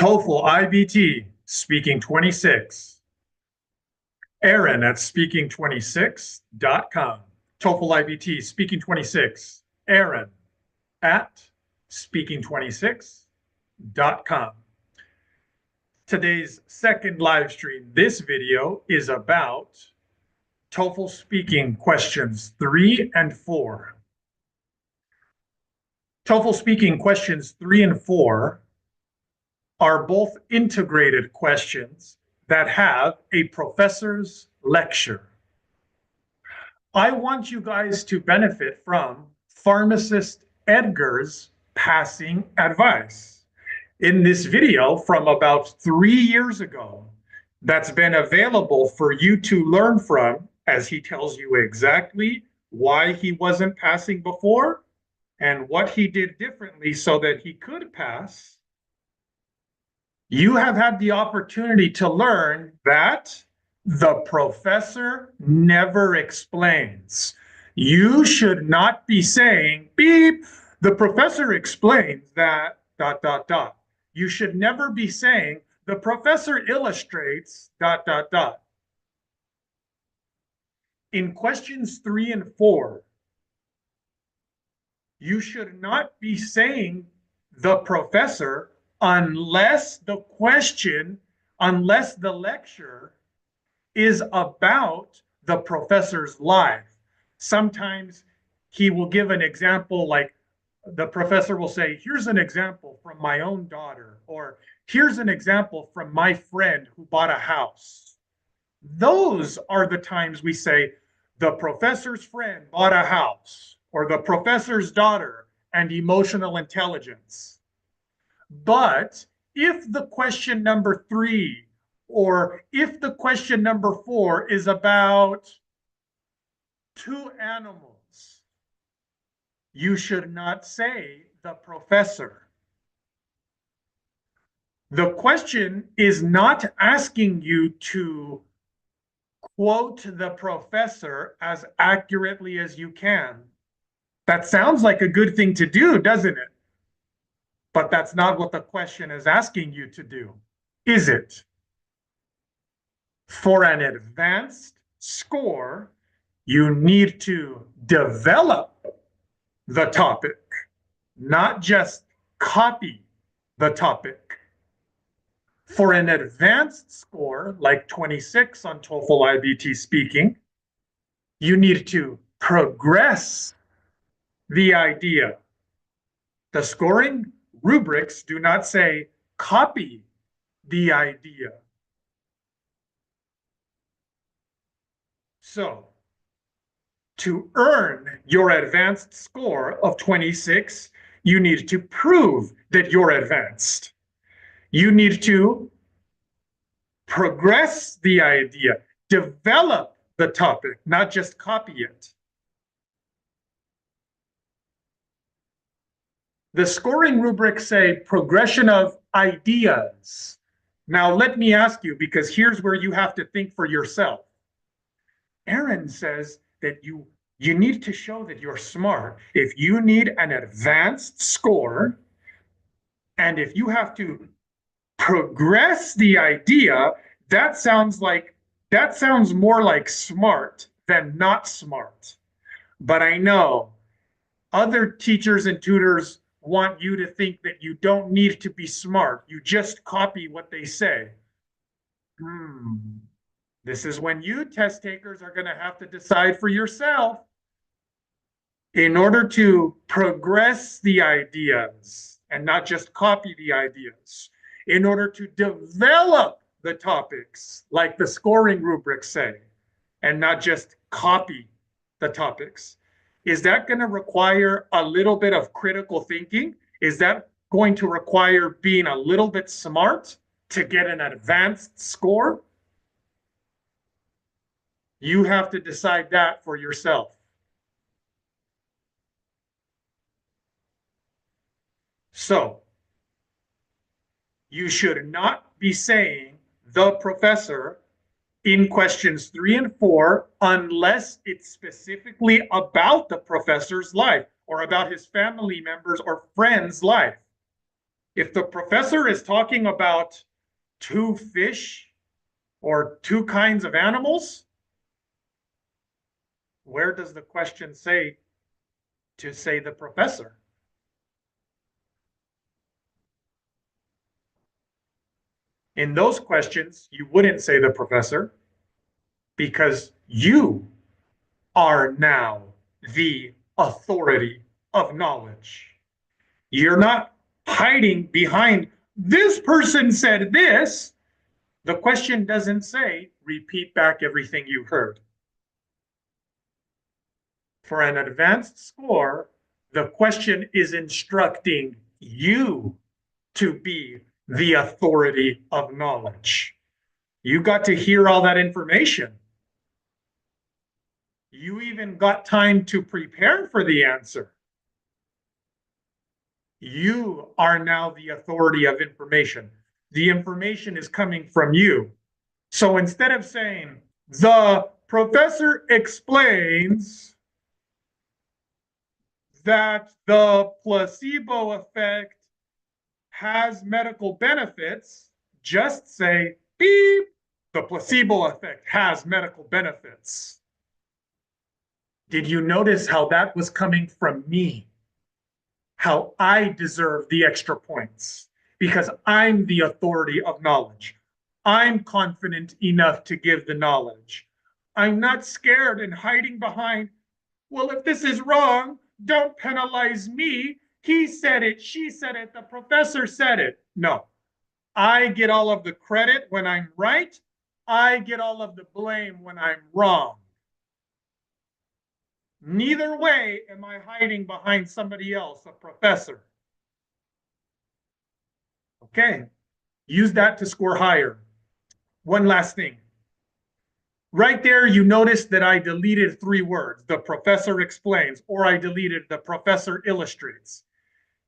TOEFL iBT, speaking 26. Aaron at speaking26.com. TOEFL iBT, speaking 26. Aaron at speaking26.com. Today's second live stream, this video is about TOEFL speaking questions 3 and 4. TOEFL speaking questions 3 and 4 are both integrated questions that have a professor's lecture. I want you guys to benefit from pharmacist Edgar's passing advice. In this video from about 3 years ago, that's been available for you to learn from, as he tells you exactly why he wasn't passing before and what he did differently so that he could pass. You have had the opportunity to learn that the professor never explains. You should not be saying, beep, the professor explains that, ... You should never be saying, the professor illustrates, ... In questions 3 and 4, you should not be saying the professor unless the lecture is about the professor's life. Sometimes he will give an example, like the professor will say, here's an example from my own daughter, or here's an example from my friend who bought a house. Those are the times we say, the professor's friend bought a house, or the professor's daughter and emotional intelligence. But if the question number 3 or if the question number 4 is about 2 animals, you should not say the professor. The question is not asking you to quote the professor as accurately as you can. That sounds like a good thing to do, doesn't it? But that's not what the question is asking you to do, is it? For an advanced score, you need to develop the topic, not just copy the topic. For an advanced score, like 26 on TOEFL iBT speaking, you need to progress the idea. The scoring rubrics do not say copy the idea. So, to earn your advanced score of 26, you need to prove that you're advanced. You need to progress the idea, develop the topic, not just copy it. The scoring rubrics say progression of ideas. Now, let me ask you, because here's where you have to think for yourself. Aaron says that you need to show that you're smart. If you need an advanced score, and if you have to progress the idea, that sounds more like smart than not smart. But I know other teachers and tutors want you to think that you don't need to be smart. You just copy what they say. This is when you test takers are going to have to decide for yourself. In order to progress the ideas and not just copy the ideas, in order to develop the topics like the scoring rubrics say, and not just copy the topics, is that going to require a little bit of critical thinking? Is that going to require being a little bit smart to get an advanced score? You have to decide that for yourself. So, you should not be saying the professor in questions 3 and 4 unless it's specifically about the professor's life or about his family members or friends' life. If the professor is talking about two fish or two kinds of animals, where does the question say to say the professor? In those questions, you wouldn't say the professor because you are now the authority of knowledge. You're not hiding behind this person said this. The question doesn't say repeat back everything you heard. For an advanced score, the question is instructing you to be the authority of knowledge. You got to hear all that information. You even got time to prepare for the answer. You are now the authority of information. The information is coming from you. So instead of saying, the professor explains that the placebo effect has medical benefits, just say, beep, the placebo effect has medical benefits. Did you notice how that was coming from me? How I deserve the extra points because I'm the authority of knowledge. I'm confident enough to give the knowledge. I'm not scared and hiding behind, well, if this is wrong, don't penalize me. He said it, she said it, the professor said it. No, I get all of the credit when I'm right. I get all of the blame when I'm wrong. Neither way am I hiding behind somebody else, a professor. Okay, use that to score higher. One last thing. Right there, you notice that I deleted 3 words. The professor explains, or I deleted the professor illustrates.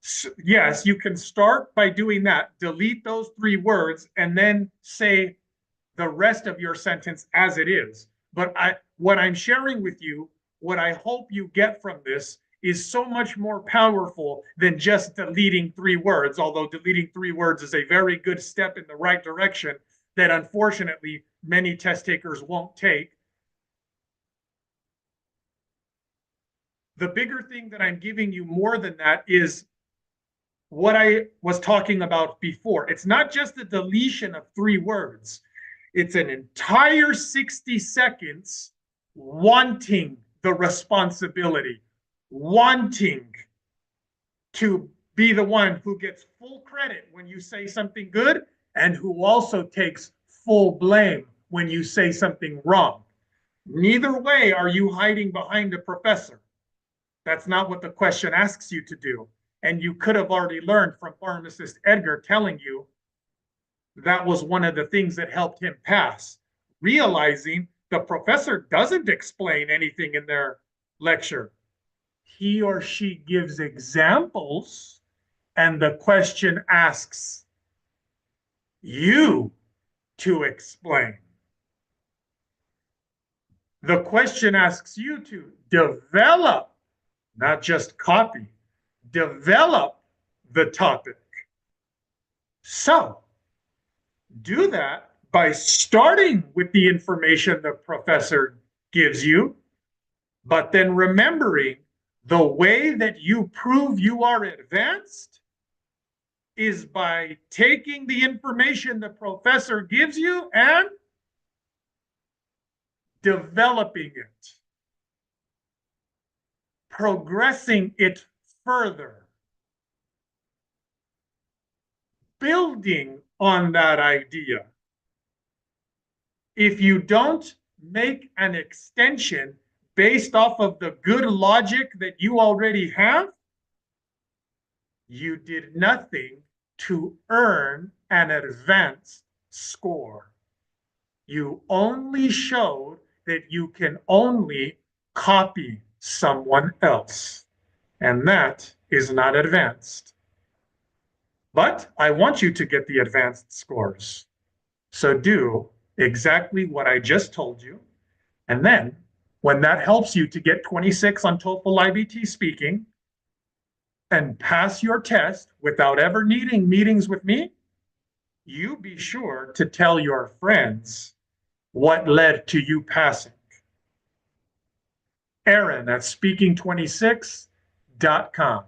So, yes, you can start by doing that. Delete those 3 words and then say the rest of your sentence as it is. But what I'm sharing with you, what I hope you get from this is so much more powerful than just deleting 3 words, although deleting 3 words is a very good step in the right direction that unfortunately many test takers won't take. The bigger thing that I'm giving you more than that is what I was talking about before. It's not just the deletion of 3 words. It's an entire 60 seconds wanting the responsibility, wanting to be the one who gets full credit when you say something good and who also takes full blame when you say something wrong. Neither way are you hiding behind a professor. That's not what the question asks you to do. And you could have already learned from pharmacist Edgar telling you that was one of the things that helped him pass, realizing the professor doesn't explain anything in their lecture. He or she gives examples, and the question asks you to explain. The question asks you to develop, not just copy, develop the topic. So, do that by starting with the information the professor gives you, but then remembering the way that you prove you are advanced is by taking the information the professor gives you and developing it, progressing it further, building on that idea. If you don't make an extension based off of the good logic that you already have, you did nothing to earn an advanced score. You only showed that you can only copy someone else, and that is not advanced. But I want you to get the advanced scores. So do exactly what I just told you. And then when that helps you to get 26 on TOEFL iBT speaking, and pass your test without ever needing meetings with me, you be sure to tell your friends what led to you passing. Aaron at speaking26.com.